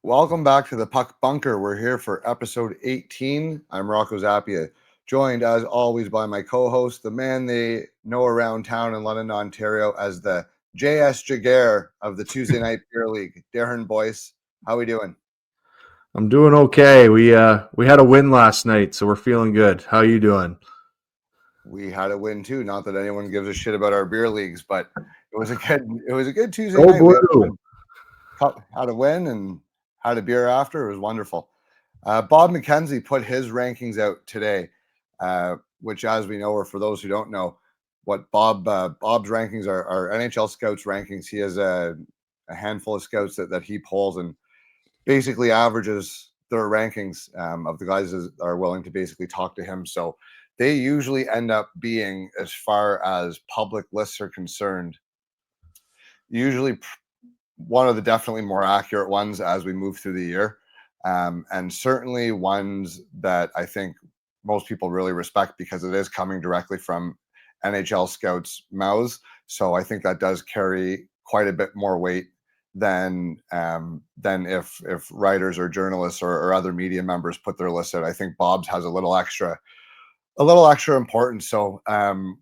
Welcome back to the Puck Bunker. We're here for episode 18. I'm Rocco Zappia, joined as always by my co-host, the man they know around town in London, Ontario as the J.S. Jaguar of the Tuesday Night Beer League, Darren Boyce. How we doing? I'm doing okay. We had a win last night, so we're feeling good. How are you doing? We had a win too. Not that anyone gives a shit about our beer leagues, but it was a good Tuesday night. Blue. Had a win and had a beer after. It was wonderful. Bob McKenzie put his rankings out today, which, as we know, or for those who don't know, what Bob's rankings are NHL scouts rankings. He has a handful of scouts that he polls and basically averages their rankings of the guys that are willing to basically talk to him. So they usually end up being, as far as public lists are concerned, usually one of the definitely more accurate ones as we move through the year. And certainly ones that I think most people really respect because it is coming directly from NHL scouts' mouths. So I think that does carry quite a bit more weight than if writers or journalists or other media members put their list out. I think Bob's has a little extra importance. So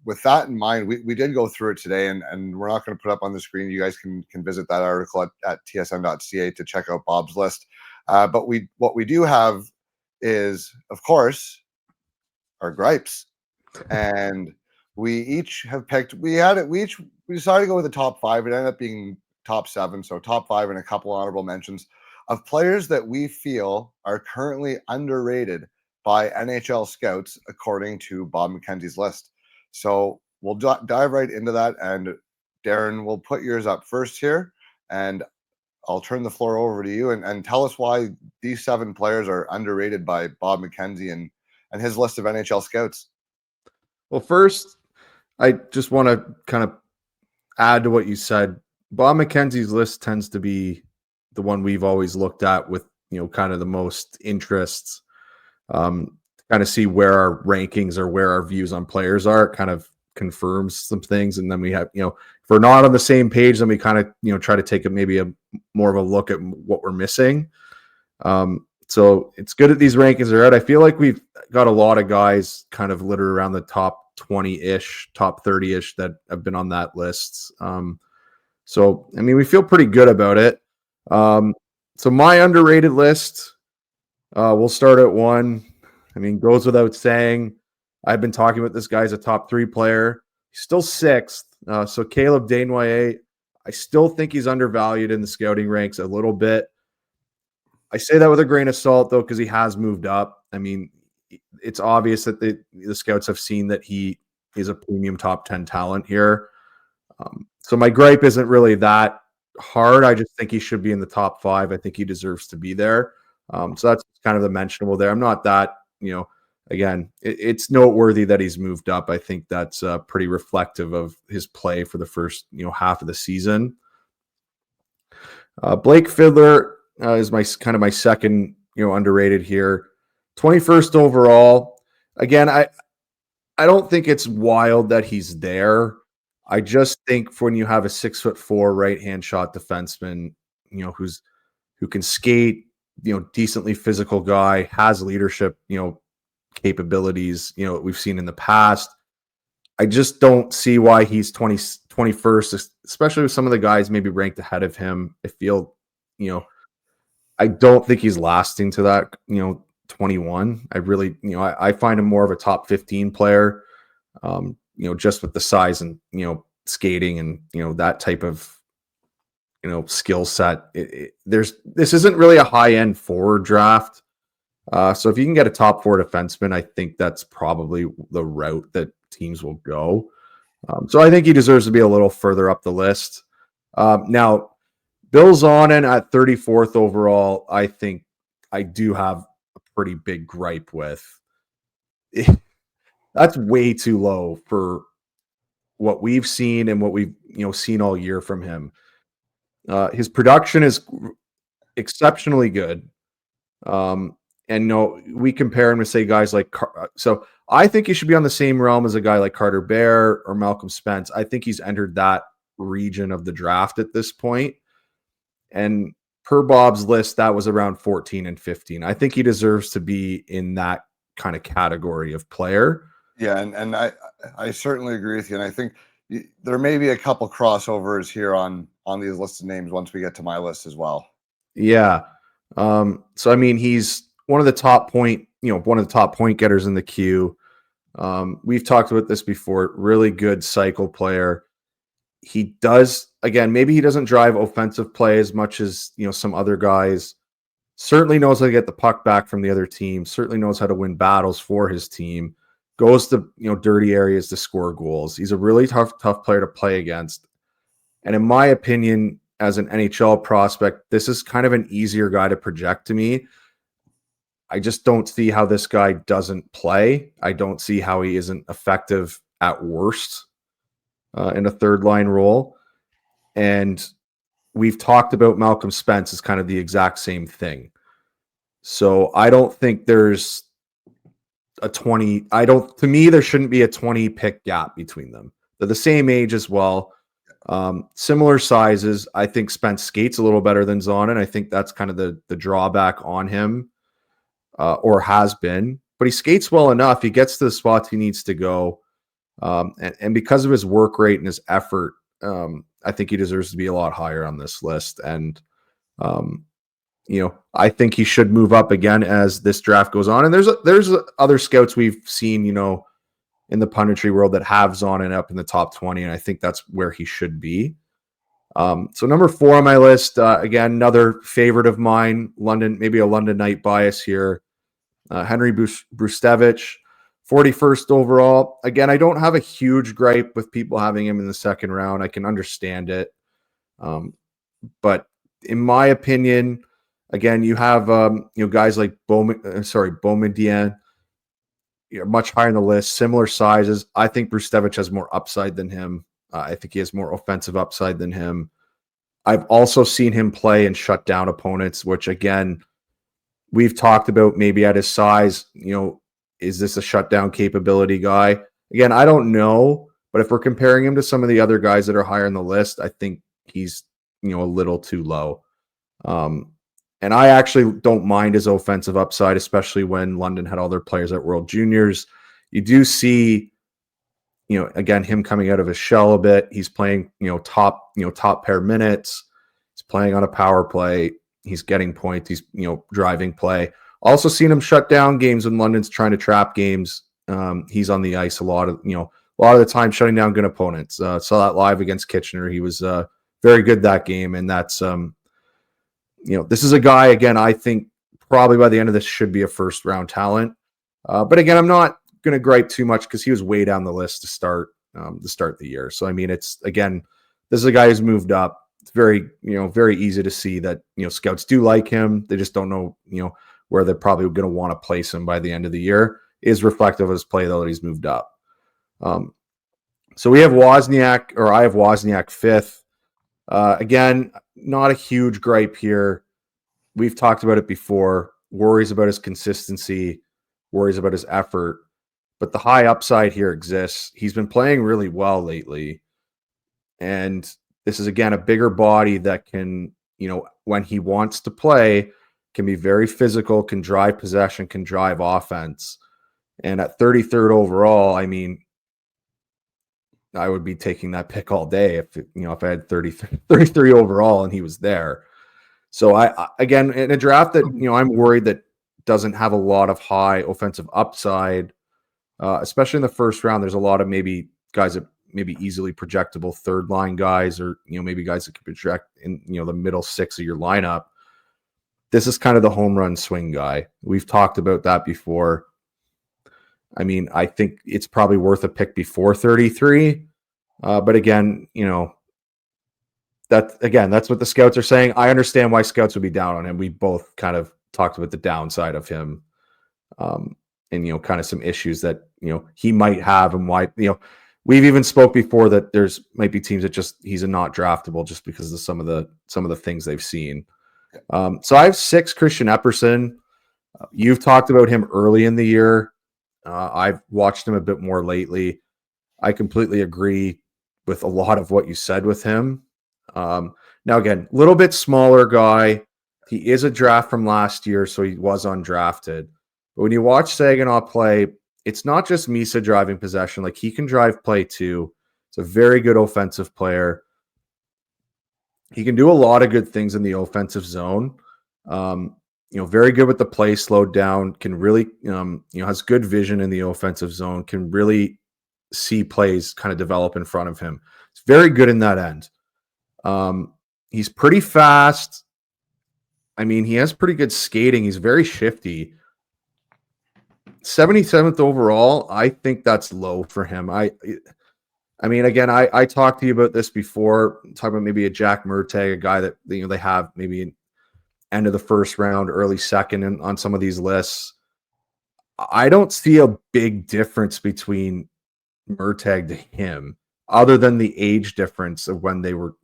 with that in mind, we did go through it today, and we're not going to put up on the screen. You guys can visit that article at tsn.ca to check out Bob's list. But what we do have is, of course, our gripes. And we each have picked, we decided to go with the top 5. It ended up being top 7. So top 5 and a couple honorable mentions of players that we feel are currently underrated by NHL scouts, according to Bob McKenzie's list. So we'll dive right into that. And Darren, we'll put yours up first here. And I'll turn the floor over to you and tell us why these 7 players are underrated by Bob McKenzie and his list of NHL scouts. Well, first, I just want to kind of add to what you said. Bob McKenzie's list tends to be the one we've always looked at with, kind of the most interests, kind of see where our rankings or where our views on players are. It kind of confirms some things. And then we have, if we're not on the same page, then we kind of, try to take maybe a more of a look at what we're missing. So it's good that these rankings are out. I feel like we've got a lot of guys kind of littered around the top 20-ish, top 30-ish that have been on that list. So, I mean, we feel pretty good about it. So my underrated list, we'll start at 1. I mean, goes without saying, I've been talking about this guy as a top 3 player. He's still 6th. So Caleb Desnoyers, I still think he's undervalued in the scouting ranks a little bit. I say that with a grain of salt, though, because he has moved up. I mean, it's obvious that the scouts have seen that he is a premium top 10 talent here. So my gripe isn't really that hard. I just think he should be in the top 5. I think he deserves to be there. So that's kind of the mentionable there. I'm not that, again, it's noteworthy that he's moved up. I think that's pretty reflective of his play for the first, half of the season. Blake Fiddler is my second, underrated here. 21st overall. Again, I don't think it's wild that he's there. I just think when you have a 6'4" right-hand shot defenseman, who can skate, decently physical guy, has leadership, capabilities, we've seen in the past. I just don't see why he's 21st, especially with some of the guys maybe ranked ahead of him. I feel, I don't think he's lasting to that, 21. I really, I find him more of a top 15 player, just with the size and, skating and, that type of, skill set. This isn't really a high-end forward draft. So if you can get a top 4 defenseman, I think that's probably the route that teams will go. So I think he deserves to be a little further up the list. Now, Bill Zonin at 34th overall, I think I do have a pretty big gripe with. That's way too low for what we've seen and what we've seen all year from him. His production is exceptionally good. And we compare him to, say, guys like so I think he should be on the same realm as a guy like Carter Bear or Malcolm Spence. I think he's entered that region of the draft at this point. And per Bob's list, that was around 14 and 15. I think he deserves to be in that kind of category of player. Yeah, and I certainly agree with you, and I think there may be a couple crossovers here on these listed names once we get to my list as well. Yeah. So I mean, he's one of the top point getters in the queue. We've talked about this before. Really good cycle player. He does, again, maybe he doesn't drive offensive play as much as some other guys. Certainly knows how to get the puck back from the other team. Certainly knows how to win battles for his team. Goes to dirty areas to score goals. He's a really tough player to play against. And in my opinion, as an NHL prospect, this is kind of an easier guy to project to me. I just don't see how this guy doesn't play. I don't see how he isn't effective at worst in a third line role. And we've talked about Malcolm Spence as kind of the exact same thing. So I don't think there's a 20. To me, there shouldn't be a 20 pick gap between them. They're the same age as well. Similar sizes. I think Spence skates a little better than Zonin. I think that's kind of the drawback on him, or has been. But he skates well enough. He gets to the spots he needs to go. And because of his work rate and his effort, I think he deserves to be a lot higher on this list. And, I think he should move up again as this draft goes on. And there's other scouts we've seen, in the punditry world that have Zonin up in the top 20. And I think that's where he should be. So number 4 on my list, again, another favorite of mine, London, maybe a London night bias here. Henry Brustevich, 41st overall. Again, I don't have a huge gripe with people having him in the second round. I can understand it. But in my opinion, again, you have guys like Beaumedian, much higher in the list, similar sizes. I think Brustevich has more upside than him. I think he has more offensive upside than him. I've also seen him play and shut down opponents, which again, we've talked about maybe at his size, is this a shutdown capability guy? Again, I don't know, but if we're comparing him to some of the other guys that are higher in the list, I think he's, a little too low. And I actually don't mind his offensive upside, especially when London had all their players at World Juniors. You do see, again, him coming out of his shell a bit. He's playing, top pair minutes. He's playing on a power play. He's getting points. He's, driving play. Also seen him shut down games when London's trying to trap games. He's on the ice a lot of the time, shutting down good opponents. Saw that live against Kitchener. He was very good that game. And that's, this is a guy, again, I think probably by the end of this should be a first round talent. But again, I'm not going to gripe too much because he was way down the list to start the year. So, I mean, it's, again, this is a guy who's moved up. It's very, very easy to see that, scouts do like him. They just don't know, where they're probably going to want to place him by the end of the year. Is reflective of his play, though, that he's moved up. So we have Wozniak, or I have Wozniak 5th. Again, not a huge gripe here. We've talked about it before. Worries about his consistency, worries about his effort, but the high upside here exists. He's been playing really well lately. And this is, again, a bigger body that can, when he wants to play, can be very physical, can drive possession, can drive offense. And at 33rd overall, I mean, I would be taking that pick all day if I had 33 overall and he was there. So I again, in a draft that, I'm worried that doesn't have a lot of high offensive upside, especially in the first round, there's a lot of maybe guys that maybe easily projectable third line guys, or, maybe guys that could project in, the middle 6 of your lineup. This is kind of the home run swing guy. We've talked about that before. I mean, I think it's probably worth a pick before 33. But again, that's what the scouts are saying. I understand why scouts would be down on him. We both kind of talked about the downside of him, and, kind of some issues that, he might have, and why, we've even spoke before that might be teams that just, he's not draftable just because of some of the things they've seen. So I have 6, Christian Epperson. You've talked about him early in the year. I've watched him a bit more lately. I completely agree with a lot of what you said with him. Now, again, a little bit smaller guy, He is a draft from last year, so he was undrafted. But when you watch Saginaw play, it's not just Misa driving possession. Like, he can drive play too. It's a very good offensive player. He can do a lot of good things in the offensive zone. Very good with the play slowed down, can really, has good vision in the offensive zone, can really see plays kind of develop in front of him. It's very good in that end. He's pretty fast. I mean, he has pretty good skating. He's very shifty. 77th overall, I think that's low for him. I mean, again, I talked to you about this before, talking about maybe a Jack Murtagh, a guy that they have maybe end of the first round, early second on some of these lists. I don't see a big difference between Murtagh to him, other than the age difference of when they were,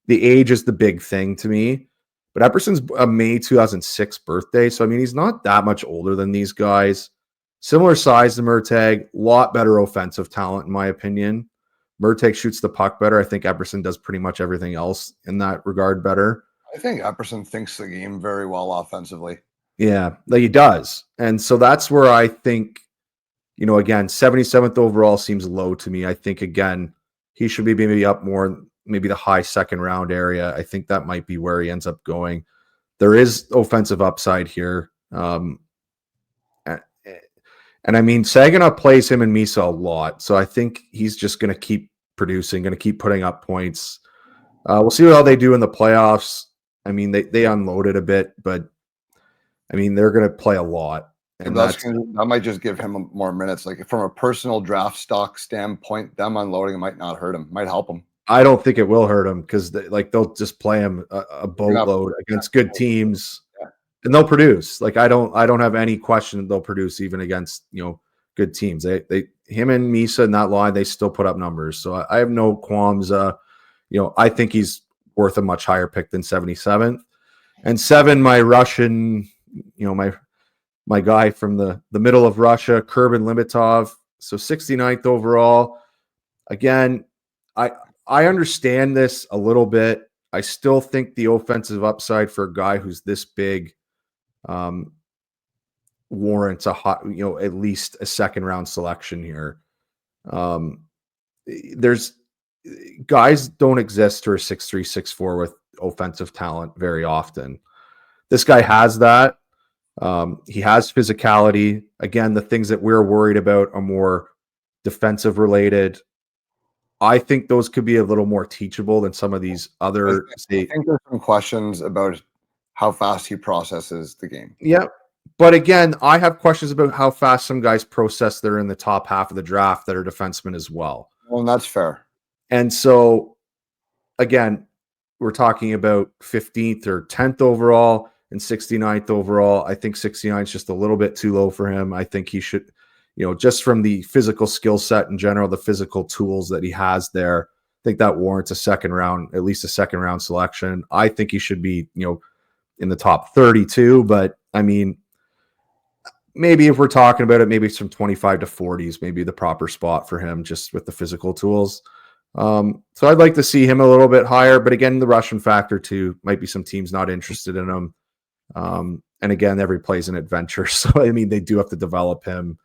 the age is the big thing to me. But Epperson's a May 2006 birthday, so I mean, he's not that much older than these guys. Similar size to Murtagh, lot better offensive talent, in my opinion. Murtagh shoots the puck better. I think Epperson does pretty much everything else in that regard better. I think Epperson thinks the game very well offensively. Yeah, like he does. And so that's where I think, again, 77th overall seems low to me. I think, again, he should be maybe up more, maybe the high second round area. I think that might be where he ends up going. There is offensive upside here. And I mean, Saginaw plays him and Misa a lot. So I think he's just going to keep producing, going to keep putting up points. We'll see how they do in the playoffs. I mean, they unloaded a bit, but I mean, they're going to play a lot. And that might just give him more minutes. Like, from a personal draft stock standpoint, them unloading might not hurt him, might help him. I don't think it will hurt him because they'll just play him a boatload against good teams, and they'll produce. Like, I don't have any question they'll produce even against good teams. Him and Misa in that line, they still put up numbers. So I have no qualms. I think he's worth a much higher pick than 77th. And 7, my Russian, my guy from the middle of Russia, Kurbin Limitov. So 69th overall. Again, I understand this a little bit. I still think the offensive upside for a guy who's this big warrants at least a second round selection here. There's guys don't exist who are 6'3", 6'4" with offensive talent very often. This guy has that. He has physicality. Again, the things that we're worried about are more defensive related. I think those could be a little more teachable than some of these other. I think there's some questions about how fast he processes the game. Yeah. But again, I have questions about how fast some guys process that are in the top half of the draft that are defensemen as well. Well, and that's fair. And so, again, we're talking about 15th or 10th overall and 69th overall. I think 69 is just a little bit too low for him. I think he should, just from the physical skill set in general, the physical tools that he has there, I think that warrants at least a second round selection. I think he should be, in the top 32. But I mean, maybe if we're talking about it, maybe some 25 to 40s, maybe the proper spot for him just with the physical tools. So I'd like to see him a little bit higher, but again, the Russian factor too, might be some teams not interested in him. And again, every play's an adventure. So, I mean, they do have to develop him,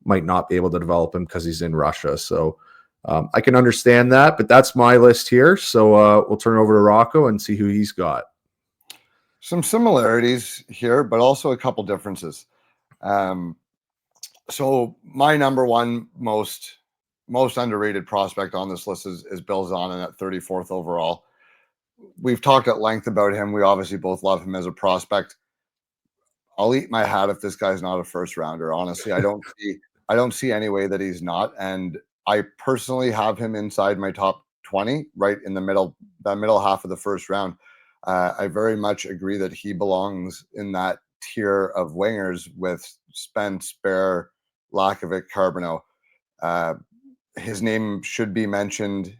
might not be able to develop him because he's in Russia. So I can understand that, but that's my list here. So we'll turn over to Rocco and see who he's got. Some similarities here, but also a couple differences. So my number one most underrated prospect on this list is Bill Zonin at 34th overall. We've talked at length about him. We obviously both love him as a prospect. I'll eat my hat if this guy's not a first rounder. Honestly, I don't see any way that he's not. And I personally have him inside my top 20, right in the middle half of the first round. I very much agree that he belongs in that tier of wingers with Spence, Bear, Lakovic, Carbonneau. His name should be mentioned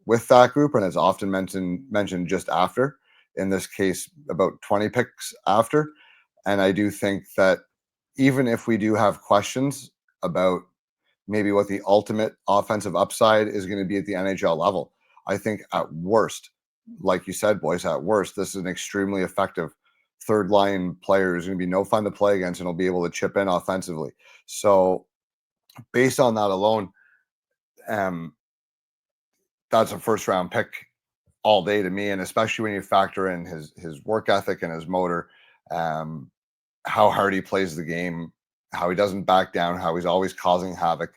with that group, and it's often mentioned just after. In this case, about 20 picks after. And I do think that even if we do have questions about maybe what the ultimate offensive upside is going to be at the NHL level, I think at worst, like you said, boys, at worst, this is an extremely effective third line player who's going to be no fun to play against and will be able to chip in offensively. So based on that alone, that's a first round pick all day to me. And especially when you factor in his work ethic and his motor, how hard he plays the game, how he doesn't back down, how he's always causing havoc.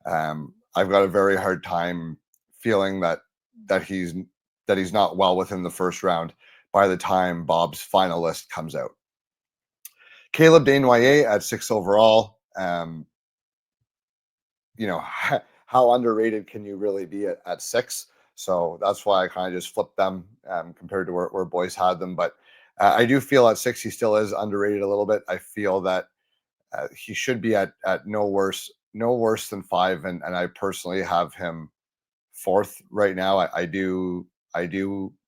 I've got a very hard time feeling that he's not well within the first round by the time Bob's final list comes out. Caleb Desnoyers at 6 overall. How underrated can you really be at 6? So that's why I kind of just flipped them compared to where Boyce had them. But I do feel at 6 he still is underrated a little bit. I feel that he should be at no worse than 5, and I personally have him 4th right now. I do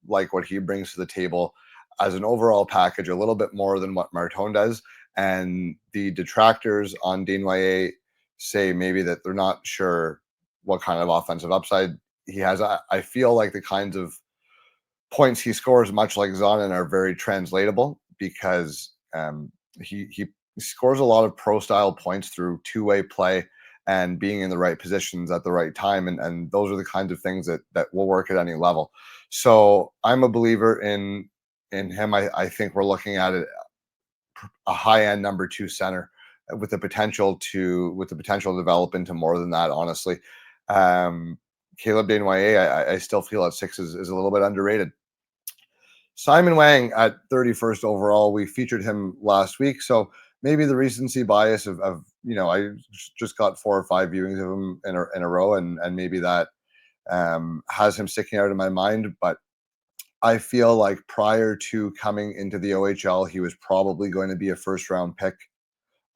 like what he brings to the table as an overall package a little bit more than what Martin does. And the detractors on Desnoyers say maybe that they're not sure what kind of offensive upside he has. I feel like the kinds of points he scores, much like Zonin, are very translatable because he scores a lot of pro style points through two-way play and being in the right positions at the right time. And those are the kinds of things that will work at any level. So I'm a believer in him. I think we're looking at it, a high-end number 2 center with the potential to develop into more than that, honestly. Caleb Desnoyers, I still feel at 6 is a little bit underrated. Simon Wang at 31st overall. We featured him last week, so maybe the recency bias of I just got 4 or 5 viewings of him in a row, and maybe that has him sticking out in my mind. But I feel like prior to coming into the OHL, he was probably going to be a first round pick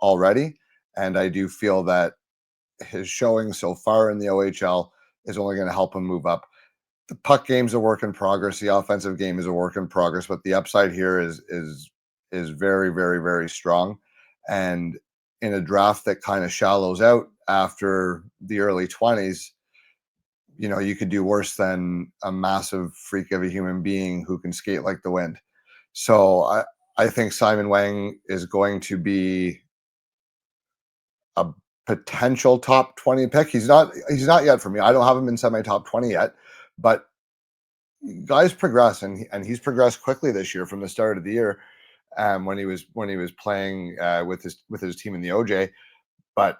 already, and I do feel that his showing so far in the OHL is only going to help him move up. The puck game's a work in progress. The offensive game is a work in progress, but the upside here is very, very, very strong. And in a draft that kind of shallows out after the early 20s, you could do worse than a massive freak of a human being who can skate like the wind. So I think Simon Wang is going to be a potential top 20 pick. He's not yet for me. I don't have him inside my top 20 yet, but guys progress, and he's progressed quickly this year from the start of the year when he was playing with his team in the OJ. But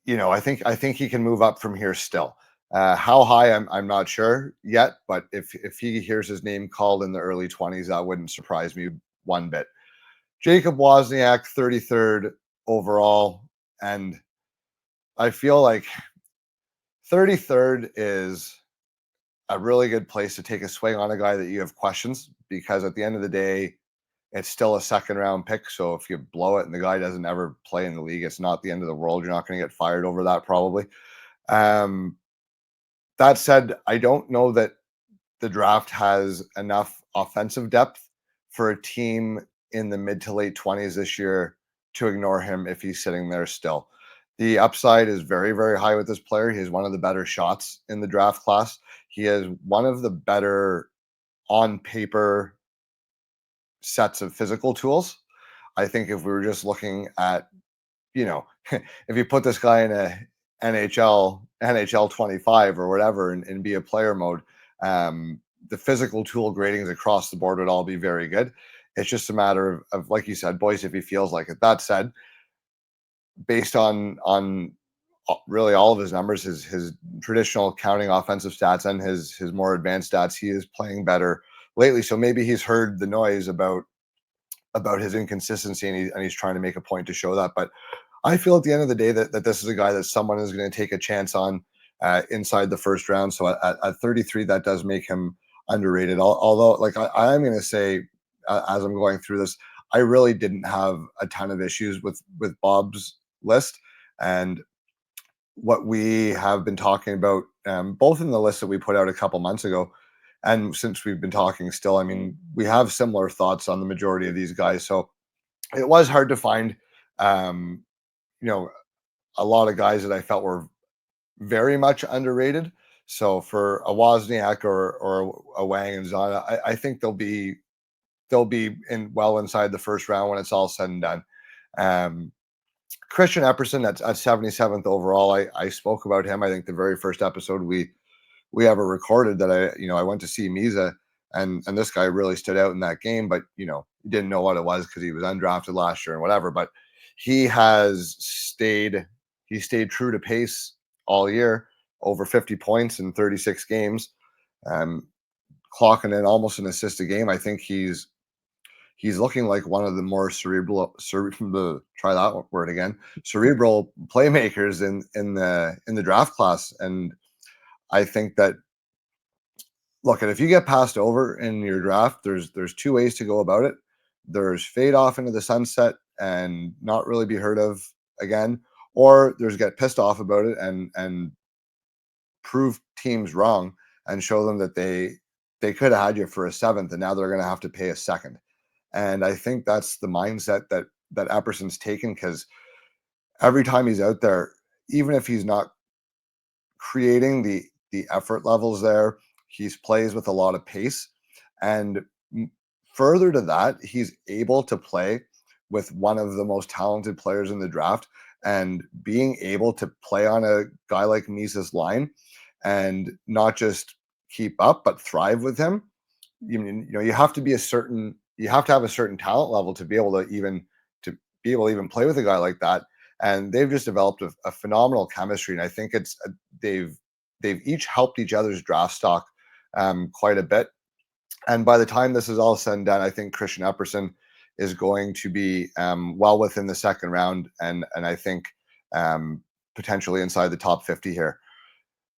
I think he can move up from here still. How high, I'm not sure yet, but if he hears his name called in the early 20s, that wouldn't surprise me one bit. Jacob Wozniak, 33rd overall, and I feel like 33rd is a really good place to take a swing on a guy that you have questions, because at the end of the day, it's still a second round pick. So if you blow it and the guy doesn't ever play in the league, it's not the end of the world. You're not going to get fired over that, probably. That said, I don't know that the draft has enough offensive depth for a team in the mid to late 20s this year to ignore him if he's sitting there still. The upside is very, very high with this player. He has one of the better shots in the draft class. He has one of the better on paper sets of physical tools. I think if we were just looking at, if you put this guy in a NHL 25 or whatever and be a player mode, the physical tool gradings across the board would all be very good. It's just a matter of like you said, Boyce, if he feels like it. That said, based on really all of his numbers, his traditional counting offensive stats and his more advanced stats, he is playing better lately. So maybe he's heard the noise about his inconsistency and he's trying to make a point to show that. But I feel at the end of the day that this is a guy that someone is going to take a chance on inside the first round. So at 33, that does make him underrated. Although, like I am going to say, as I'm going through this, I really didn't have a ton of issues with Bob's list. And what we have been talking about, both in the list that we put out a couple months ago, and since we've been talking still, I mean, we have similar thoughts on the majority of these guys. So it was hard to find, a lot of guys that I felt were very much underrated. So for a Wozniak or a Wang and Zana, I think they'll be they'll be well inside the first round when it's all said and done. Christian Epperson at 77th overall. I spoke about him. I think the very first episode we ever recorded that I went to see Misa, and this guy really stood out in that game, but didn't know what it was because he was undrafted last year and whatever. But he stayed true to pace all year, over 50 points in 36 games, clocking in almost an assist a game. I think he's looking like one of the more cerebral playmakers in the draft class. And I think that, look, and if you get passed over in your draft, there's two ways to go about it. There's fade off into the sunset and not really be heard of again, or there's get pissed off about it and prove teams wrong and show them that they could have had you for a 7th and now they're going to have to pay a 2nd. And I think that's the mindset that Epperson's taken, because every time he's out there, even if he's not creating the effort levels there, he plays with a lot of pace. And further to that, he's able to play with one of the most talented players in the draft, and being able to play on a guy like Misa's line and not just keep up, but thrive with him. You have to have a certain talent level to be able to even play with a guy like that. And they've just developed a phenomenal chemistry. And I think they've each helped each other's draft stock quite a bit. And by the time this is all said and done, I think Christian Epperson is going to be well within the 2nd round, and I think potentially inside the top 50 here.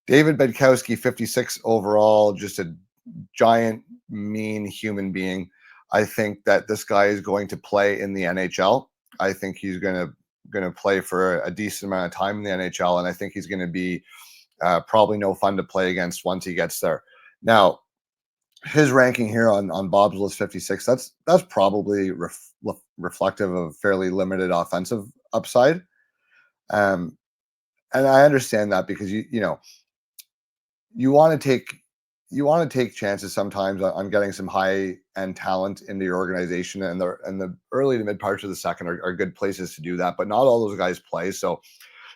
David Bedkowski, 56 overall, just a giant, mean human being. I think that this guy is going to play in the NHL. I think he's going to play for a decent amount of time in the NHL, and I think he's going to be probably no fun to play against once he gets there. Now, his ranking here on Bob's list, 56, that's probably reflective of fairly limited offensive upside. And I understand that, because you want to take chances sometimes on getting some high end talent into your organization, and the early to mid parts of the 2nd are good places to do that, but not all those guys play. So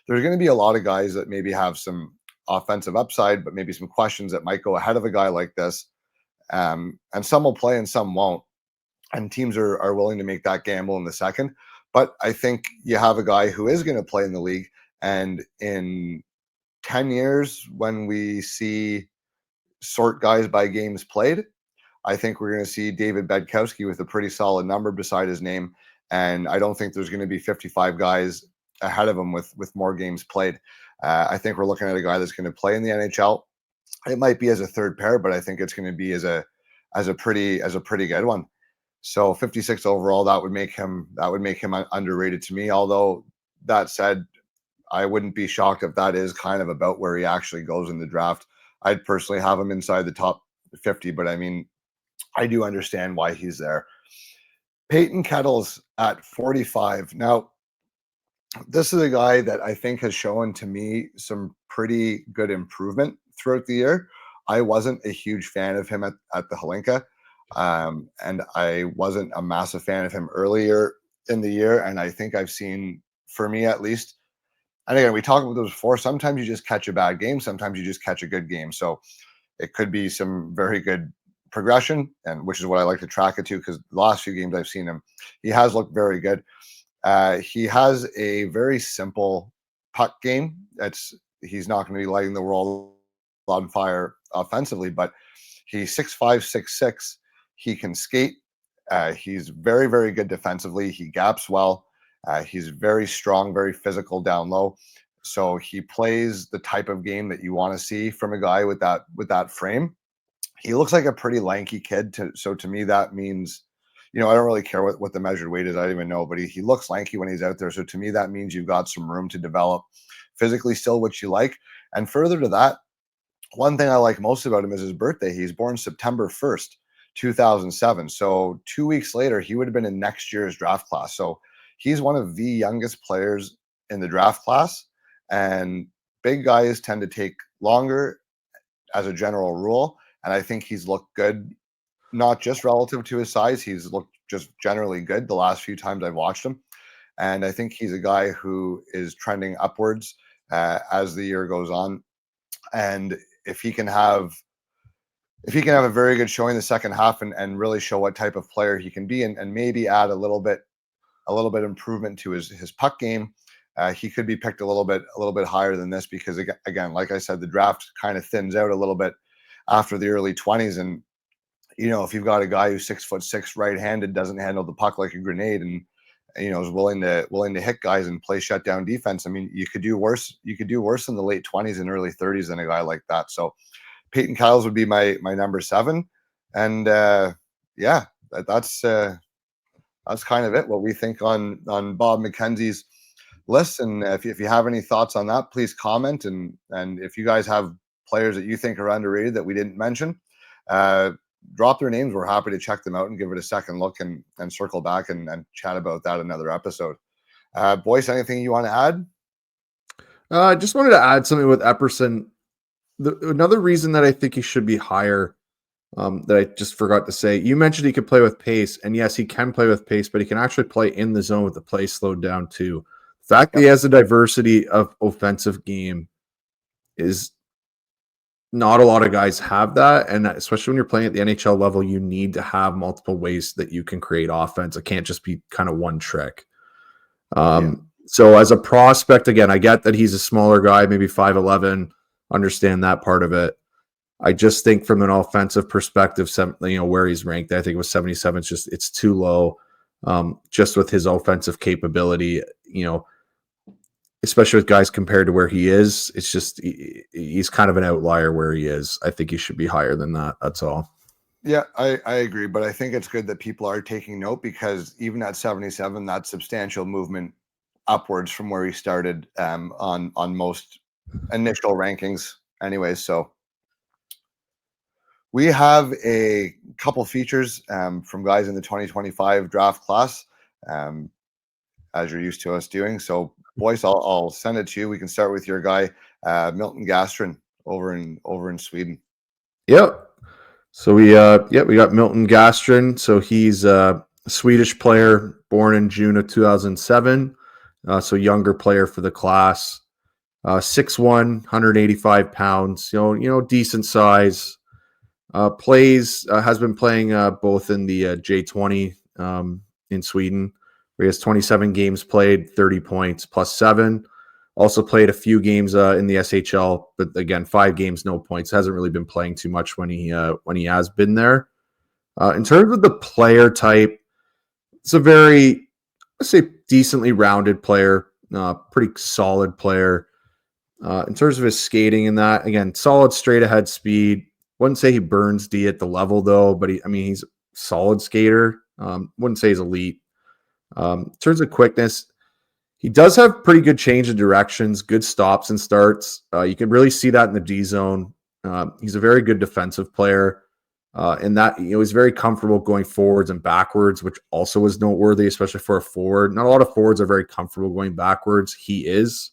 there's going to be a lot of guys that maybe have some offensive upside, but maybe some questions that might go ahead of a guy like this. And some will play and some won't. And teams are willing to make that gamble in the 2nd. But I think you have a guy who is going to play in the league. And in 10 years, when we sort guys by games played, I think we're going to see David Bedkowski with a pretty solid number beside his name. And I don't think there's going to be 55 guys ahead of him with more games played. I think we're looking at a guy that's going to play in the NHL. It might be as a 3rd pair, but I think it's going to be as a pretty good one. So 56 overall, that would make him underrated to me. Although that said, I wouldn't be shocked if that is kind of about where he actually goes in the draft. I'd personally have him inside the top 50, but I mean, I do understand why he's there. Peyton Kettles at 45. Now, this is a guy that I think has shown to me some pretty good improvement throughout the year. I wasn't a huge fan of him at the Hlinka, and I wasn't a massive fan of him earlier in the year. And I think I've seen, for me at least, and again, we talked about this before, sometimes you just catch a bad game, sometimes you just catch a good game. So it could be some very good progression, and which is what I like to track it to, because the last few games I've seen him, he has looked very good. He has a very simple puck game. He's not going to be lighting the world on fire offensively, but he's 6'5", 6'6". He can skate. He's very, very good defensively. He gaps well. He's very strong, very physical down low. So he plays the type of game that you want to see from a guy with that frame. He looks like a pretty lanky kid. So to me, that means, I don't really care what the measured weight is. I don't even know, but he looks lanky when he's out there. So to me, that means you've got some room to develop physically still, what you like. And further to that, one thing I like most about him is his birthday. He's born September 1st, 2007. So 2 weeks later, he would have been in next year's draft class. So he's one of the youngest players in the draft class. And big guys tend to take longer as a general rule. And I think he's looked good not just relative to his size. He's looked just generally good the last few times I've watched him. And I think he's a guy who is trending upwards as the year goes on. And if he can have a very good showing the second half and really show what type of player he can be, and maybe add a little bit improvement to his puck game, he could be picked a little bit higher than this, because again, like I said, the draft kind of thins out a little bit after the early 20s. And if you've got a guy who's 6'6", right-handed, doesn't handle the puck like a grenade, and is willing to hit guys and play shutdown defense, I mean, you could do worse. You could do worse in the late 20s and early 30s than a guy like that. So Peyton Kyles would be my number 7, and yeah, that's kind of it. What we think on Bob McKenzie's list, and if you have any thoughts on that, please comment. And if you guys have players that you think are underrated that we didn't mention, drop their names. We're happy to check them out and give it a second look and circle back and chat about that another episode. Boyce, anything you want to add? I just wanted to add something with Epperson. Another reason that I think he should be higher, that I just forgot to say, you mentioned he could play with pace, and yes, he can play with pace, but he can actually play in the zone with the play slowed down too. The fact that he has a diversity of offensive game is not a lot of guys have that, and especially when you're playing at the NHL level, you need to have multiple ways that you can create offense. It can't just be kind of one trick. So as a prospect, again, I get that he's a smaller guy, maybe 5'11", understand that part of it. I just think from an offensive perspective, where he's ranked, I think it was 77. It's too low. Just with his offensive capability, especially with guys compared to where he is, it's just he's kind of an outlier where he is. I think he should be higher than that. That's all. Yeah, I agree, but I think it's good that people are taking note, because even at 77, that's substantial movement upwards from where he started on most initial rankings. Anyways, so we have a couple features from guys in the 2025 draft class, as you're used to us doing. So, Boyce, I'll send it to you. We can start with your guy, Milton Gastrin, over in Sweden. Yep. So we got Milton Gastrin. So he's a Swedish player, born in June of 2007. So younger player for the class. 6'1", 185 pounds. Decent size. Has been playing both in the J20 in Sweden, where he has 27 games played, 30 points plus 7. Also played a few games in the SHL, but again, 5 games, no points. Hasn't really been playing too much when he has been there. In terms of the player type, it's a very, let's say, decently rounded player, pretty solid player. In terms of his skating and that, again, solid straight ahead speed. Wouldn't say he burns D at the level though, but he's a solid skater. Wouldn't say he's elite. In terms of quickness, he does have pretty good change of directions, good stops and starts. You can really see that in the D zone. He's a very good defensive player, and that he's very comfortable going forwards and backwards, which also is noteworthy, especially for a forward. Not a lot of forwards are very comfortable going backwards. He is.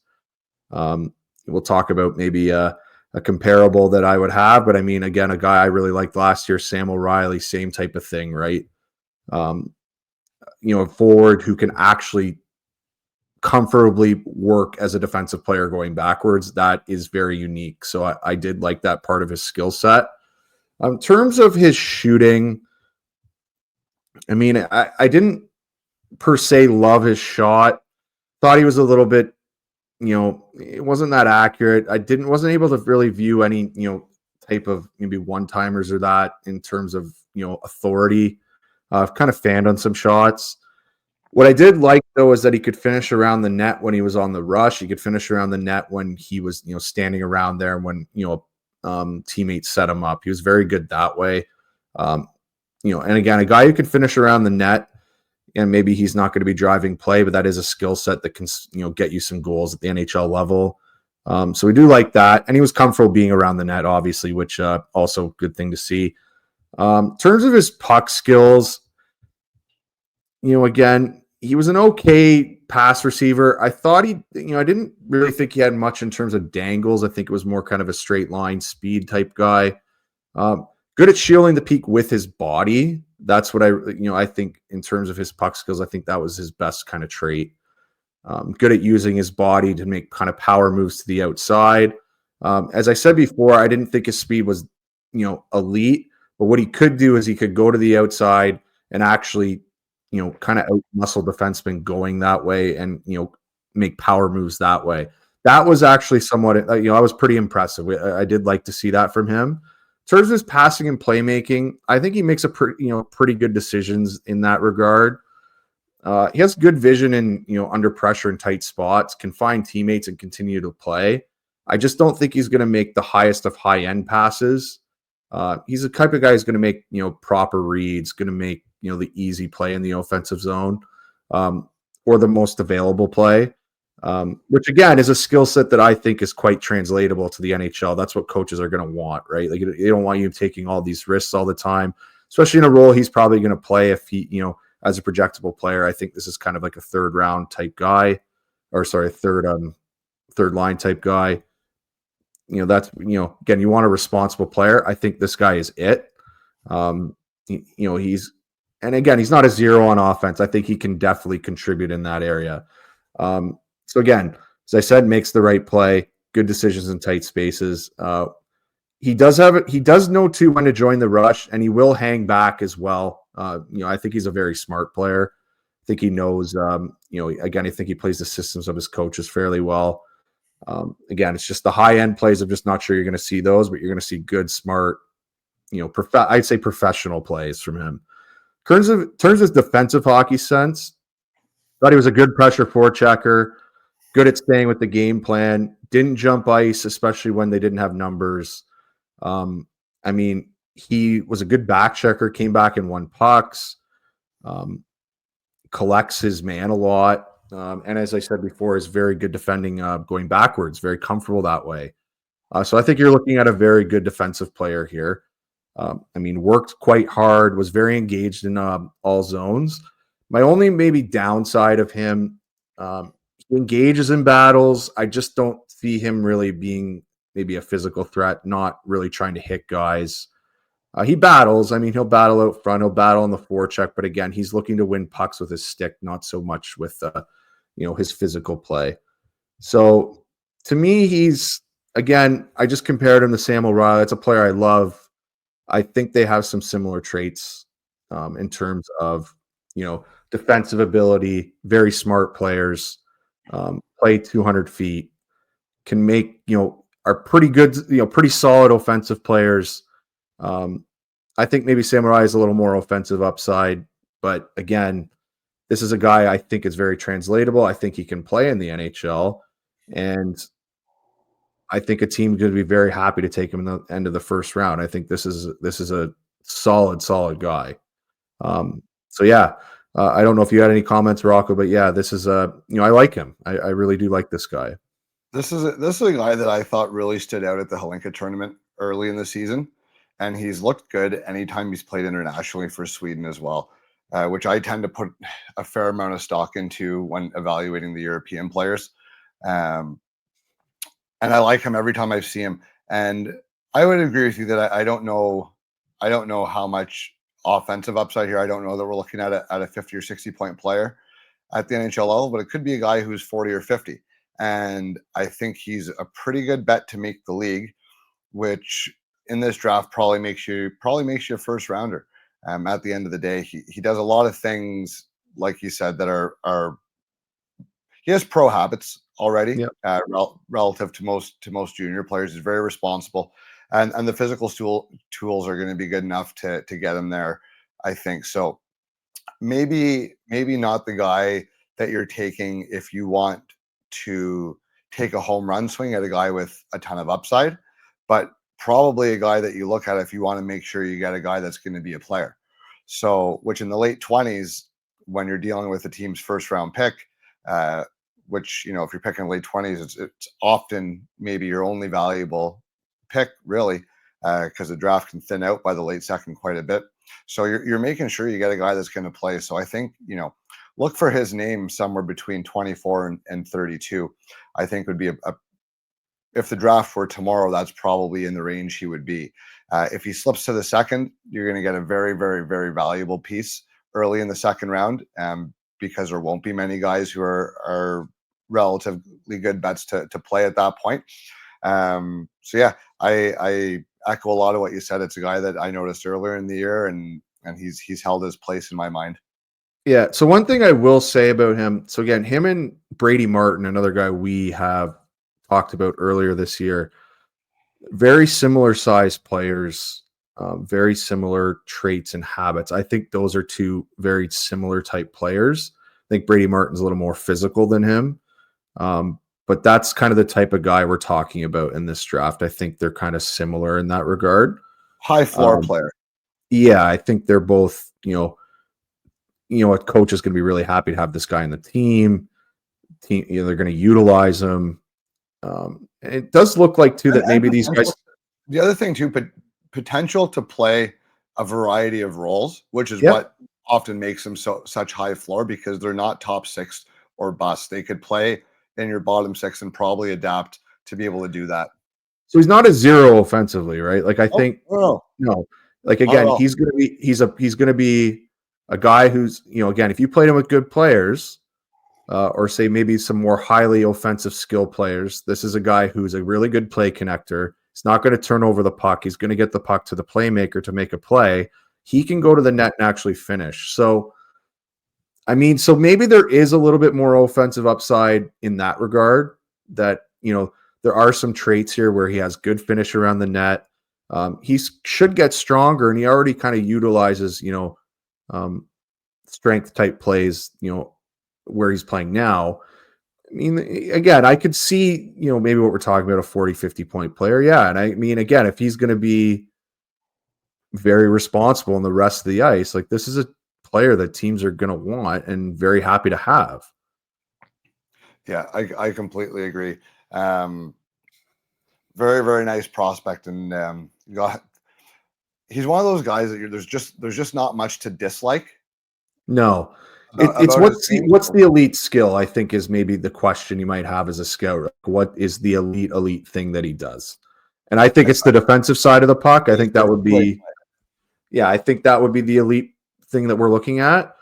We'll talk about maybe a comparable that I would have, but I mean, again, a guy I really liked last year, Sam O'Reilly, same type of thing, right? A forward who can actually comfortably work as a defensive player going backwards. That is very unique. So I did like that part of his skill set. In terms of his shooting, I mean, I didn't per se love his shot. Thought he was a little bit, it wasn't that accurate. Wasn't able to really view any, type of maybe one-timers or that in terms of, authority. I've kind of fanned on some shots. What I did like, though, is that he could finish around the net when he was on the rush. He could finish around the net when he was, standing around there when, teammates set him up. He was very good that way. And again, a guy who can finish around the net, and maybe he's not going to be driving play, but that is a skill set that can, get you some goals at the NHL level. So we do like that. And he was comfortable being around the net, obviously, which also a good thing to see. In terms of his puck skills, again, he was an okay pass receiver. I thought I didn't really think he had much in terms of dangles. I think it was more kind of a straight line speed type guy. Good at shielding the peak with his body. That's what I think in terms of his puck skills, I think that was his best kind of trait. Good at using his body to make kind of power moves to the outside. As I said before, I didn't think his speed was, elite, but what he could do is he could go to the outside and actually, kind of out muscle defensemen going that way and, make power moves that way. That was actually somewhat, I was pretty impressive. I did like to see that from him. In terms of his passing and playmaking, I think he makes pretty good decisions in that regard. He has good vision in, under pressure in tight spots, can find teammates and continue to play. I just don't think he's going to make the highest of high end passes. He's the type of guy who's going to make, proper reads, going to make, the easy play in the offensive zone, or the most available play, which again is a skill set that I think is quite translatable to the NHL. That's what coaches are going to want, right? Like they don't want you taking all these risks all the time, especially in a role he's probably going to play if he, as a projectable player. I think this is kind of like a third round type guy, or sorry, third line type guy. That's, again, you want a responsible player. I think this guy is it. And again, he's not a zero on offense. I think he can definitely contribute in that area. So again, as I said, makes the right play, good decisions in tight spaces. He does know too when to join the rush, and he will hang back as well. I think he's a very smart player. I think he knows, again, I think he plays the systems of his coaches fairly well. Again, it's just the high end plays. I'm just not sure you're going to see those, but you're going to see good, smart, I'd say professional plays from him. In terms of defensive hockey sense, thought he was a good pressure forechecker, good at staying with the game plan, didn't jump ice, especially when they didn't have numbers. He was a good back checker, came back and won pucks, collects his man a lot. And as I said before, is very good defending going backwards, very comfortable that way. So I think you're looking at a very good defensive player here. Worked quite hard, was very engaged in all zones. My only maybe downside of him, he engages in battles. I just don't see him really being maybe a physical threat, not really trying to hit guys. He battles. He'll battle out front. He'll battle on the forecheck. But again, he's looking to win pucks with his stick, not so much with, his physical play. So to me, I just compared him to Sam O'Reilly. It's a player I love. I think they have some similar traits in terms of, defensive ability, very smart players, play 200 feet, can make, are pretty good, pretty solid offensive players. I think maybe Sam O'Reilly is a little more offensive upside, but again, this is a guy I think is very translatable. I think he can play in the NHL, and I think a team's going to be very happy to take him in the end of the first round. I think this is a solid guy. I don't know if you had any comments, Rocco, but yeah, this is I like him. I really do like this guy. This is a guy that I thought really stood out at the Hlinka tournament early in the season, and he's looked good anytime he's played internationally for Sweden as well, which I tend to put a fair amount of stock into when evaluating the European players. And I like him every time I see him. And I would agree with you that I don't know how much offensive upside here. I don't know that we're looking at a 50 or 60 point player at the NHL level, but it could be a guy who's 40 or 50. And I think he's a pretty good bet to make the league, which in this draft probably makes you a first rounder. At the end of the day, he does a lot of things, like you said, that are he has pro habits already. Yep. Relative to most junior players. He's very responsible, and the physical tools are going to be good enough to get him there, I think. So maybe not the guy that you're taking if you want to take a home run swing at a guy with a ton of upside, but probably a guy that you look at if you want to make sure you get a guy that's going to be a player. So, which in the late 20s, when you're dealing with a team's first round pick, which, if you're picking late 20s, it's often maybe your only valuable pick, really, because the draft can thin out by the late second quite a bit. So you're making sure you get a guy that's going to play. So I think, look for his name somewhere between 24 and 32. I think would be if the draft were tomorrow, that's probably in the range he would be. If he slips to the second, you're going to get a very, very, very valuable piece early in the second round, because there won't be many guys who are relatively good bets to play at that point. So yeah, I echo a lot of what you said. It's a guy that I noticed earlier in the year, and he's held his place in my mind. Yeah. So one thing I will say about him, so again, him and Brady Martin, another guy we have talked about earlier this year, very similar size players, very similar traits and habits. I think those are two very similar type players. I think Brady Martin's a little more physical than him. But that's kind of the type of guy we're talking about in this draft. I think they're kind of similar in that regard. High floor player. Yeah, I think they're both, a coach is going to be really happy to have this guy in the team. They're going to utilize him. It does look like too that maybe these guys. The other thing too, potential to play a variety of roles, which is what often makes them such high floor, because they're not top six or bust. They could play in your bottom six and probably adapt to be able to do that. So he's not a zero offensively, right? Like I think no. Like again, he's going to be a guy who's, again, if you played him with good players, or say maybe some more highly offensive skill players, this is a guy who's a really good play connector. He's not going to turn over the puck. He's going to get the puck to the playmaker to make a play. He can go to the net and actually finish. So, I mean, so maybe there is a little bit more offensive upside in that regard, that, there are some traits here where he has good finish around the net. He should get stronger, and he already kind of utilizes, strength type plays, where he's playing now. I mean, again, I could see, maybe what we're talking about, a 40, 50 point player. Yeah. And I mean, again, if he's going to be very responsible in the rest of the ice, like this is a player that teams are going to want and very happy to have. Yeah, I completely agree. Very, very nice prospect. And he's one of those guys that there's just not much to dislike. No. It's what's the elite skill, I think, is maybe the question you might have as a scout. What is the elite thing that he does? And I think it's the defensive side of the puck. I think that would be, I think that would be the elite thing that we're looking at.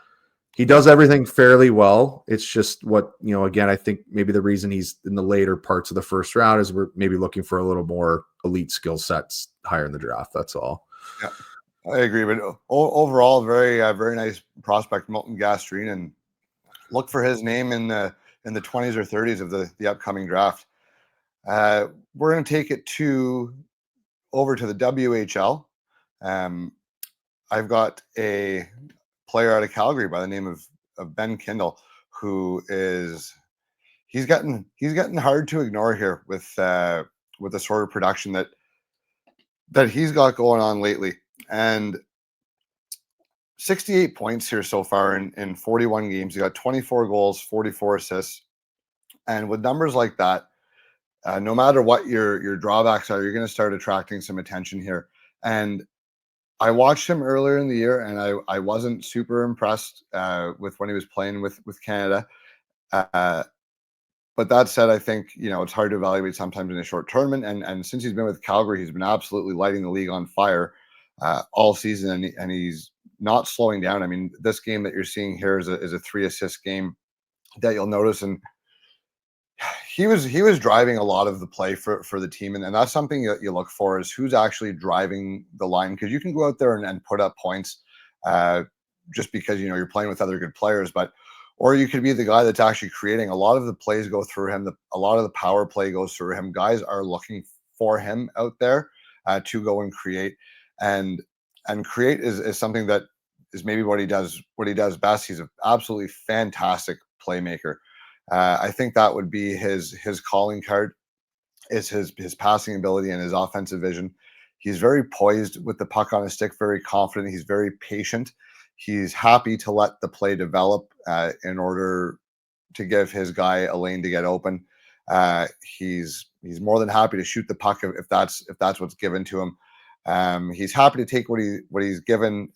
He does everything fairly well. It's just what, again, I think maybe the reason he's in the later parts of the first round is we're maybe looking for a little more elite skill sets higher in the draft. That's all. Yeah. I agree, but overall, very very nice prospect, Milton Gastrin, and look for his name in the 20s or 30s of the upcoming draft. We're going to take it over to the WHL. I've got a player out of Calgary by the name of Ben Kindel, who he's getting hard to ignore here with the sort of production that he's got going on lately. And 68 points here so far in 41 games. He got 24 goals, 44 assists. And with numbers like that, no matter what your drawbacks are, you're going to start attracting some attention here. And I watched him earlier in the year, and I wasn't super impressed with when he was playing with Canada. But that said, I think, it's hard to evaluate sometimes in a short tournament. And since he's been with Calgary, he's been absolutely lighting the league on fire all season, and he's not slowing down. I mean, this game that you're seeing here is a 3 assist game that you'll notice, and he was driving a lot of the play for the team, and that's something that you look for, is who's actually driving the line, because you can go out there and put up points just because you're playing with other good players, or you could be the guy that's actually creating. A lot of the plays go through him. A lot of the power play goes through him. Guys are looking for him out there to go and create. And create is something that is maybe what he does best. He's an absolutely fantastic playmaker. I think that would be his calling card, is his passing ability and his offensive vision. He's very poised with the puck on his stick, very confident. He's very patient. He's happy to let the play develop in order to give his guy a lane to get open. He's more than happy to shoot the puck if that's what's given to him. He's happy to take what he's given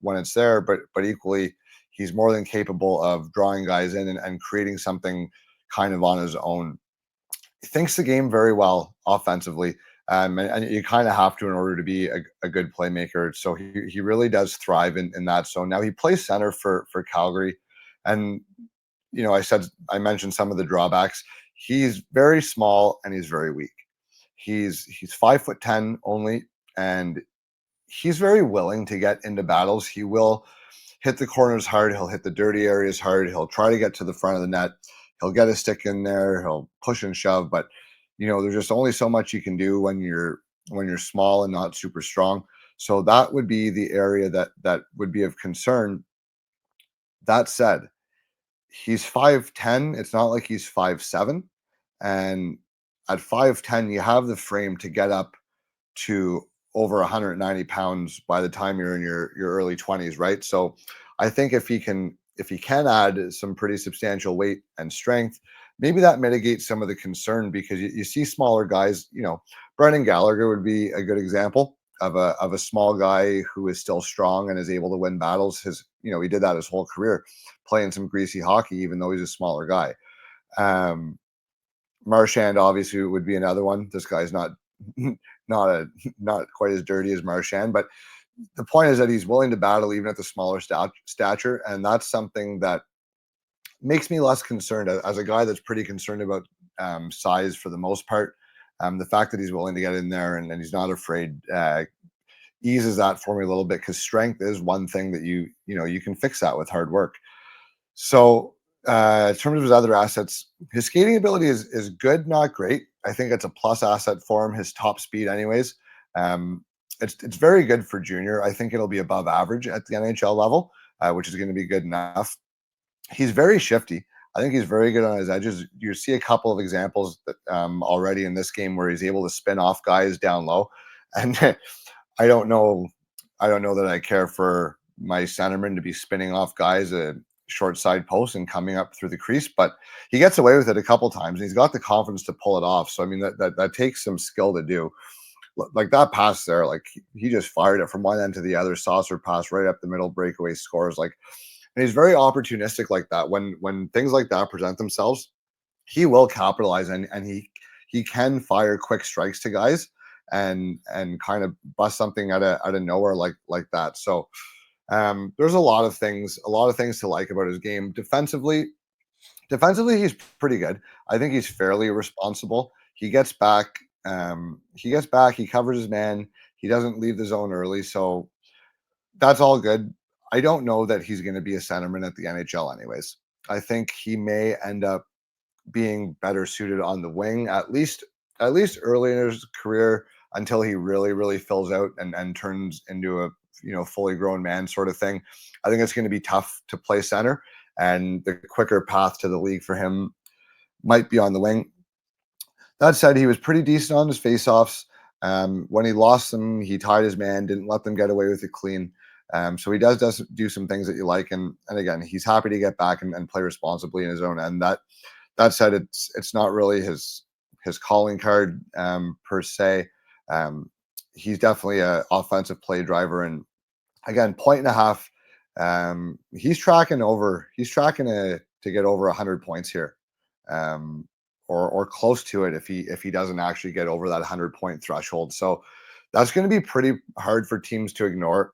when it's there, but equally, he's more than capable of drawing guys in and creating something kind of on his own. He thinks the game very well offensively. And you kind of have to in order to be a good playmaker. So he really does thrive in that zone. Now he plays center for Calgary, and I mentioned some of the drawbacks. He's very small and he's very weak. He's 5'10" only, and he's very willing to get into battles. He will hit the corners hard. He'll hit the dirty areas hard. He'll try to get to the front of the net. He'll get a stick in there. He'll push and shove. But there's just only so much you can do when you're small and not super strong. So that would be the area that would be of concern. That said, he's 5'10". It's not like he's 5'7". And at 5'10", you have the frame to get up to over 190 pounds by the time you're in your early 20s, right? So I think if he can add some pretty substantial weight and strength, maybe that mitigates some of the concern, because you see smaller guys. Brendan Gallagher would be a good example of a small guy who is still strong and is able to win battles. He did that his whole career, playing some greasy hockey, even though he's a smaller guy. Marchand obviously would be another one. This guy's not quite as dirty as Marchand, but the point is that he's willing to battle even at the smaller stature, and that's something that makes me less concerned as a guy that's pretty concerned about size for the most part. The fact that he's willing to get in there and he's not afraid eases that for me a little bit, because strength is one thing that you can fix that with hard work. So in terms of his other assets, his skating ability is good, not great. I think it's a plus asset for him. His top speed, anyways, it's very good for junior. I think it'll be above average at the NHL level, which is going to be good enough. He's very shifty. I think he's very good on his edges. You see a couple of examples that, already in this game where he's able to spin off guys down low, and I don't know that I care for my centerman to be spinning off guys a short side post and coming up through the crease, but he gets away with it a couple times, and he's got the confidence to pull it off. So I mean, that takes some skill to do. Like that pass there, like he just fired it from one end to the other, saucer pass right up the middle, breakaway scores. Like, and he's very opportunistic like that. When things like that present themselves, he will capitalize, and he can fire quick strikes to guys and kind of bust something out of nowhere like that. So there's a lot of things to like about his game. Defensively, he's pretty good. I think he's fairly responsible. He gets back. He covers his man. He doesn't leave the zone early, so that's all good. I don't know that he's going to be a centerman at the NHL anyways. I think he may end up being better suited on the wing, at least early in his career, until he really fills out and turns into a fully grown man sort of thing. I think it's going to be tough to play center, and the quicker path to the league for him might be on the wing. That said, he was pretty decent on his faceoffs. When he lost them, he tied his man, didn't let them get away with it clean. So he does do some things that you like, and again, he's happy to get back and play responsibly in his own end. That said, it's not really his calling card per se. He's definitely an offensive play driver, and again, 1.5. He's tracking to get over 100 points here, or close to it if he doesn't actually get over that 100-point threshold. So that's going to be pretty hard for teams to ignore.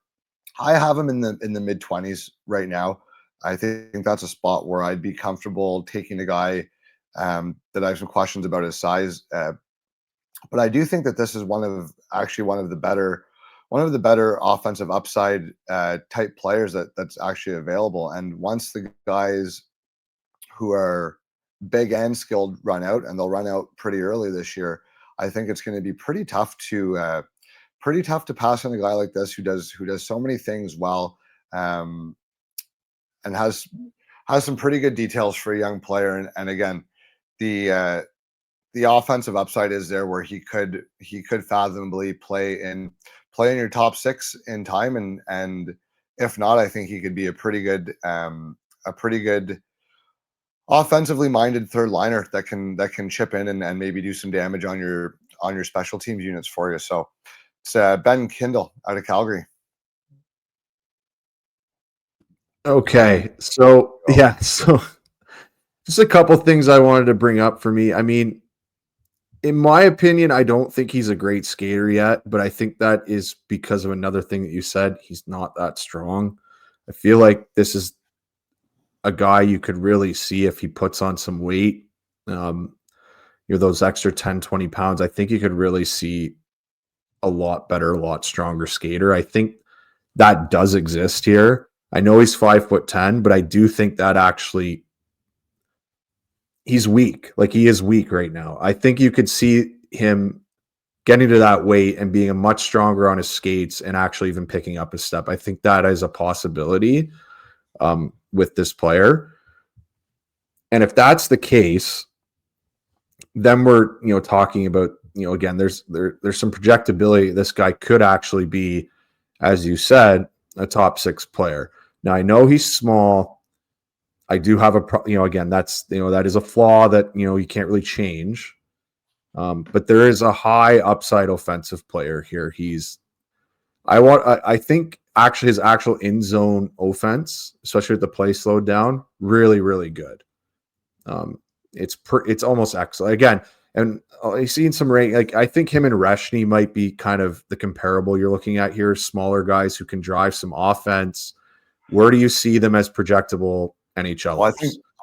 I have him in the mid-20s right now. I think that's a spot where I'd be comfortable taking a guy that I have some questions about his size. But I do think that this is one of the better offensive upside type players that's actually available. And once the guys who are big and skilled run out, and they'll run out pretty early this year, I think it's going to be pretty tough to pass on a guy like this who does so many things well, and has some pretty good details for a young player. And again, the offensive upside is there, where he could fathomably play in your top six in time, and if not, I think he could be a pretty good offensively minded third liner that can chip in and maybe do some damage on your special teams units for you. So it's Ben Kindel out of Calgary. Okay, so yeah, so just a couple things I wanted to bring up for me. I mean, In my opinion, I don't think he's a great skater yet, but I think that is because of another thing that you said. He's not that strong. I feel like this is a guy you could really see if he puts on some weight. Those extra 10, 20 pounds. I think you could really see a lot better, a lot stronger skater. I think that does exist here. I know he's 5'10", but I do think that actually he's weak. Like, he is weak right now. I think you could see him getting to that weight and being a much stronger on his skates and actually even picking up a step. I think that is a possibility with this player. And if that's the case, then we're talking about, again, there's some projectability. This guy could actually be, as you said, a top 6 player. Now, I know he's small. I do have again, that is a flaw that, you can't really change. But there is a high upside offensive player here. I think actually his actual in zone offense, especially with the play slowed down, really, really good. It's almost excellent again. And I've seen some rank. Like, I think him and Reshny might be kind of the comparable you're looking at here. Smaller guys who can drive some offense. Where do you see them as projectable NHL? Well,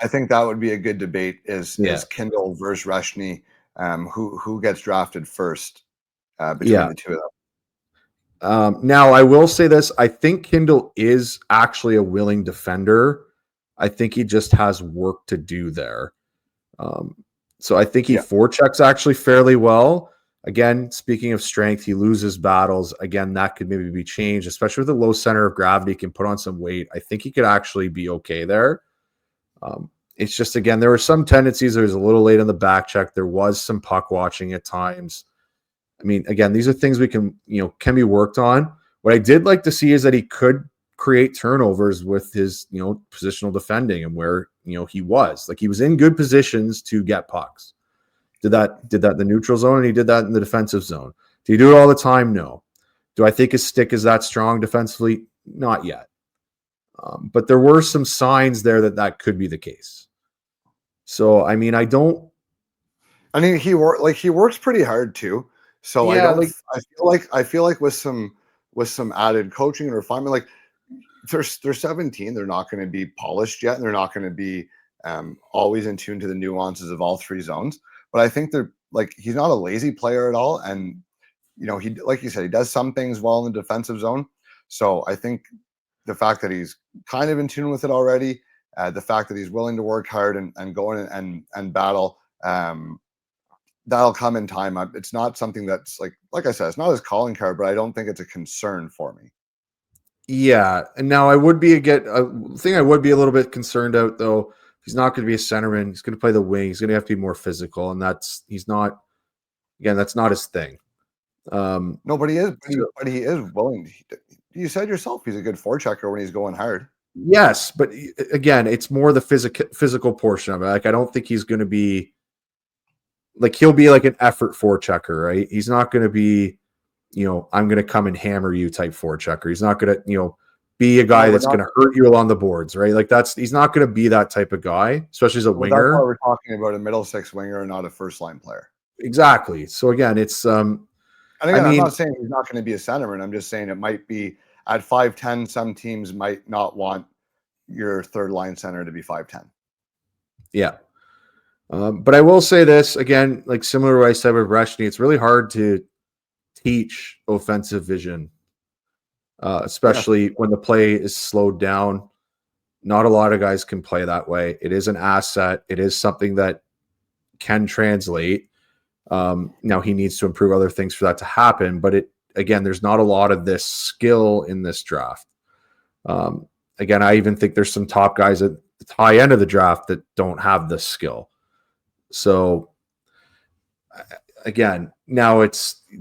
I think that would be a good debate. Is Kindel versus Reshny? Who gets drafted first between the two of them? Now, I will say this. I think Kindel is actually a willing defender. I think he just has work to do there. So I think he forechecks actually fairly well. Again, speaking of strength, he loses battles. Again, that could maybe be changed, especially with a low center of gravity, can put on some weight. I think he could actually be okay there. It's just, again, there were some tendencies. There was a little late on the back check. There was some puck watching at times. I mean, again, these are things we can be worked on. What I did like to see is that he could create turnovers with his, positional defending and where, he was. Like, he was in good positions to get pucks. Did that in the neutral zone, and he did that in the defensive zone. Do you do it all the time? No. Do I think his stick is that strong defensively? Not yet. But there were some signs there that could be the case. So, I mean, he works pretty hard too. So I feel like with some added coaching and refinement, like they're 17, they're not going to be polished yet, and they're not going to be always in tune to the nuances of all 3 zones. But I think he's not a lazy player at all, and he, like you said, he does some things well in the defensive zone. So I think the fact that he's kind of in tune with it already, the fact that he's willing to work hard and go in and battle, that'll come in time. It's not something that's like I said, it's not his calling card, but I don't think it's a concern for me. Yeah, and now I would be a little bit concerned out though. He's not going to be a centerman. He's going to play the wing. He's going to have to be more physical, and that's not his thing. No, but he is willing. You said yourself he's a good forechecker when he's going hard. Yes, but again, it's more the physical portion of it. Like, I don't think he's going to be he'll be like an effort forechecker, right? He's not going to be, I'm going to come and hammer you type forechecker. He's not going to, be a guy that's going to hurt you along the boards, right? Like, he's not going to be that type of guy, especially as a winger. That's why we're talking about a middle 6 winger and not a first line player. Exactly. So again, it's and again, I'm not saying he's not going to be a centerman. I'm just saying it might be at 5'10", some teams might not want your third line center to be 5'10". Yeah. But I will say this again, like similar to what I said with Reshny, it's really hard to teach offensive vision, especially when the play is slowed down. Not a lot of guys can play that way. It is an asset. It is something that can translate. Now he needs to improve other things for that to happen, but again, there's not a lot of this skill in this draft. Again, I even think there's some top guys at the high end of the draft that don't have this skill. So again, now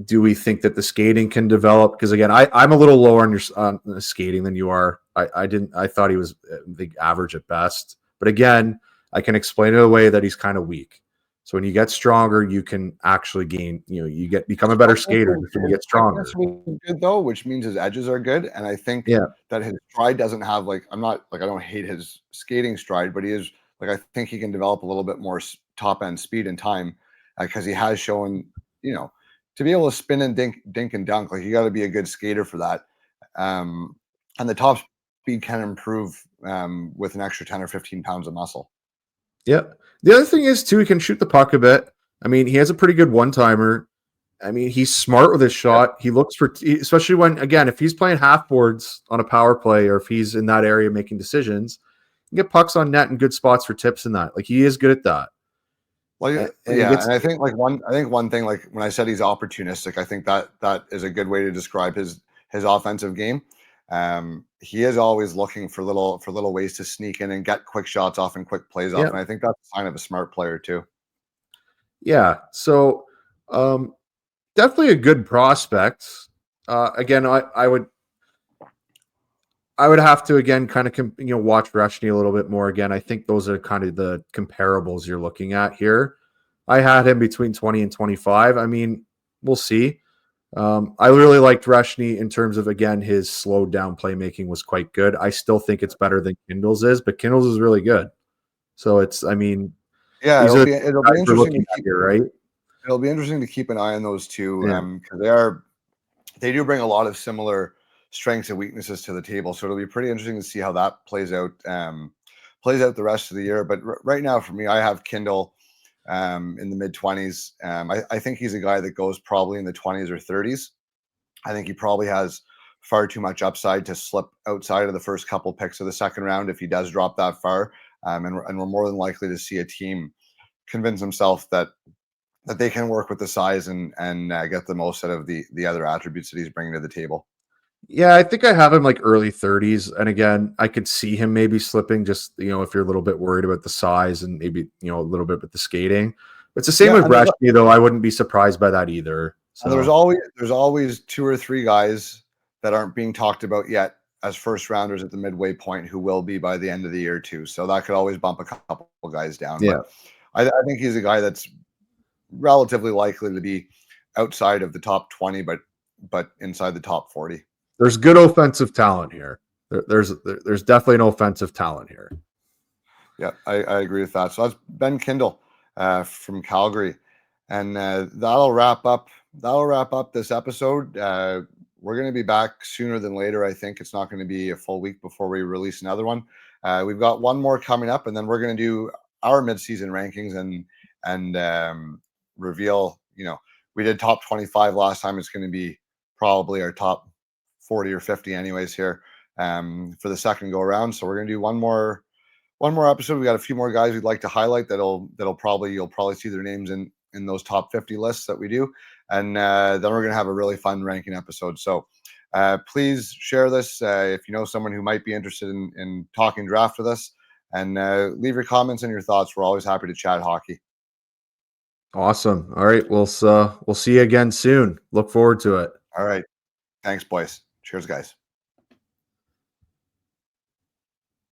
do we think that the skating can develop? Because again, I'm a little lower on the skating than you are. I thought he was the average at best, but again, I can explain it away that he's kind of weak. So when you get stronger, you can actually gain, become a better skater when you get stronger. Good though, which means his edges are good. And I think that his stride doesn't have I don't hate his skating stride, but he is I think he can develop a little bit more top end speed and time. because he has shown, to be able to spin and dink and dunk, like you got to be a good skater for that. And the top speed can improve with an extra 10 or 15 pounds of muscle. Yeah. The other thing is too, he can shoot the puck a bit. I mean, he has a pretty good one-timer. I mean, he's smart with his shot. He looks for, especially when, again, if he's playing half boards on a power play or if he's in that area making decisions, you get pucks on net and good spots for tips in that. Like he is good at that. Well, and I think one thing, like when I said he's opportunistic, I think that is a good way to describe his offensive game. He is always looking for little ways to sneak in and get quick shots off and quick plays off, and I think that's a sign of a smart player too. Yeah. So, definitely a good prospect. Again, I would have to again kind of watch Reshny a little bit more. Again, I think those are kind of the comparables you're looking at here. I had him between 20 and 25. I mean, we'll see. I really liked Reshny in terms of, again, his slowed down playmaking was quite good. I still think it's better than Kindel's is, but Kindel's is really good. So it's, I mean, yeah, it'll be interesting to keep right. It'll be interesting to keep an eye on those two because they do bring a lot of similar strengths and weaknesses to the table. So it'll be pretty interesting to see how that plays out the rest of the year. But right now, for me, I have Kindel in the mid-20s. I think he's a guy that goes probably in the 20s or 30s. I think he probably has far too much upside to slip outside of the first couple picks of the second round if he does drop that far. And we're more than likely to see a team convince himself that they can work with the size and get the most out of the other attributes that he's bringing to the table. Yeah, I think I have him like early 30s. And again, I could see him maybe slipping just, if you're a little bit worried about the size and maybe, a little bit with the skating. It's the same with Reshny, though. I wouldn't be surprised by that either. So there's always two or three guys that aren't being talked about yet as first rounders at the midway point who will be by the end of the year too. So that could always bump a couple guys down. Yeah. But I think he's a guy that's relatively likely to be outside of the top 20, but inside the top 40. There's good offensive talent here. There's definitely an offensive talent here. Yeah, I agree with that. So that's Ben Kindel from Calgary, and that'll wrap up this episode. We're going to be back sooner than later. I think it's not going to be a full week before we release another one. We've got one more coming up, and then we're going to do our mid-season rankings and reveal. We did top 25 last time. It's going to be probably our top 40 or 50 anyways here for the second go around. So we're going to do one more episode. We got a few more guys we'd like to highlight you'll probably see their names in those top 50 lists that we do. And then we're going to have a really fun ranking episode. So please share this if you know someone who might be interested in talking draft with us, and leave your comments and your thoughts. We're always happy to chat hockey. Awesome. All right. We'll see you again soon. Look forward to it. All right. Thanks, boys. Cheers, guys.